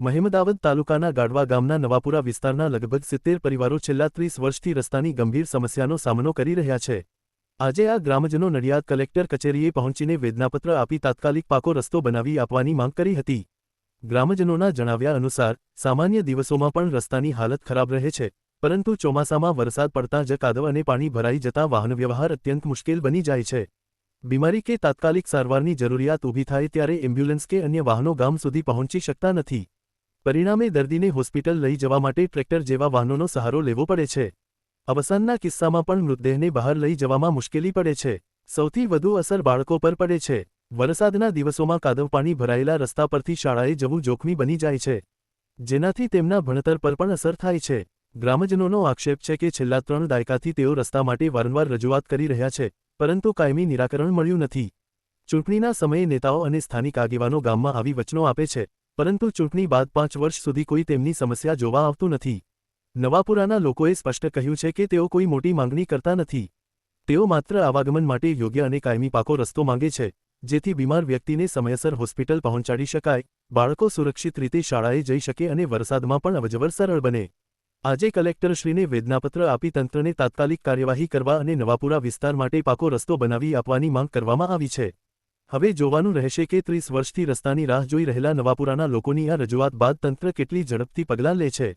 મહેમદાવાદ તાલુકાના ગાડવા ગામના નવાપુરા વિસ્તારના લગભગ 70 પરિવારો છેલ્લા 30 વર્ષથી રસ્તાની ગંભીર સમસ્યાનો સામનો કરી રહ્યા છે। આજે આ ગ્રામજનો નડિયાદ કલેક્ટર કચેરીએ પહોંચીને વેદનાપત્ર આપી તાત્કાલિક પાકો રસ્તો બનાવી આપવાની માંગ કરી હતી। ગ્રામજનોના જણાવ્યા અનુસાર સામાન્ય દિવસોમાં પણ રસ્તાની હાલત ખરાબ રહે છે, પરંતુ ચોમાસામાં વરસાદ પડતાં જ કાદવ અને પાણી ભરાઈ જતાં વાહનવ્યવહાર અત્યંત મુશ્કેલ બની જાય છે। બીમારી કે તાત્કાલિક સારવારની જરૂરિયાત ઊભી થાય ત્યારે એમ્બ્યુલન્સ કે અન્ય વાહનો ગામ સુધી પહોંચી શકતા નથી। પરિણામે દર્દીને હોસ્પિટલ લઈ જવા માટે ટ્રેક્ટર જેવા વાહનોનો સહારો લેવો પડે છે। અવસાનના કિસ્સામાં પણ મૃતદેહને બહાર લઈ જવામાં મુશ્કેલી પડે છે। સૌથી વધુ અસર બાળકો પર પડે છે। વરસાદના દિવસોમાં કાદવ પાણી ભરાયેલા રસ્તા પરથી શાળાએ જવું જોખમી બની જાય છે, જેનાથી તેમના ભણતર પર પણ અસર થાય છે। ગ્રામજનોનો આક્ષેપ છે કે છેલ્લા 3 દાયકાથી તેઓ રસ્તા માટે વારંવાર રજૂઆત કરી રહ્યા છે, પરંતુ કાયમી નિરાકરણ મળ્યું નથી। ચૂંટણીના સમયે નેતાઓ અને સ્થાનિક આગેવાનો ગામમાં આવી વચનો આપે છે, પરંતુ ચૂંટણી બાદ 5 વર્ષ સુધી કોઈ તેમની સમસ્યા જોવા આવતું નથી। નવાપુરાના લોકોએ સ્પષ્ટ કહ્યું છે કે તેઓ કોઈ મોટી માંગણી કરતા નથી। તેઓ માત્ર આવાગમન માટે યોગ્ય અને કાયમી પાકો રસ્તો માંગે છે, જેથી બીમાર વ્યક્તિને સમયસર હોસ્પિટલ પહોંચાડી શકાય, બાળકો સુરક્ષિત રીતે શાળાએ જઈ શકે અને વરસાદમાં પણ અવરજવર સરળ બને। આજે કલેક્ટરશ્રીને વેદનાપત્ર આપી તંત્રને તાત્કાલિક કાર્યવાહી કરવા અને નવાપુરા વિસ્તાર માટે પાકો રસ્તો બનાવી આપવાની માંગ કરવામાં આવી છે। હવે જોવાનું રહેશે કે 30 વર્ષથી રસ્તાની રાહ જોઈ રહેલા નવાપુરાના લોકોની આ રજૂઆત બાદ તંત્ર કેટલી ઝડપથી પગલાં લે છે।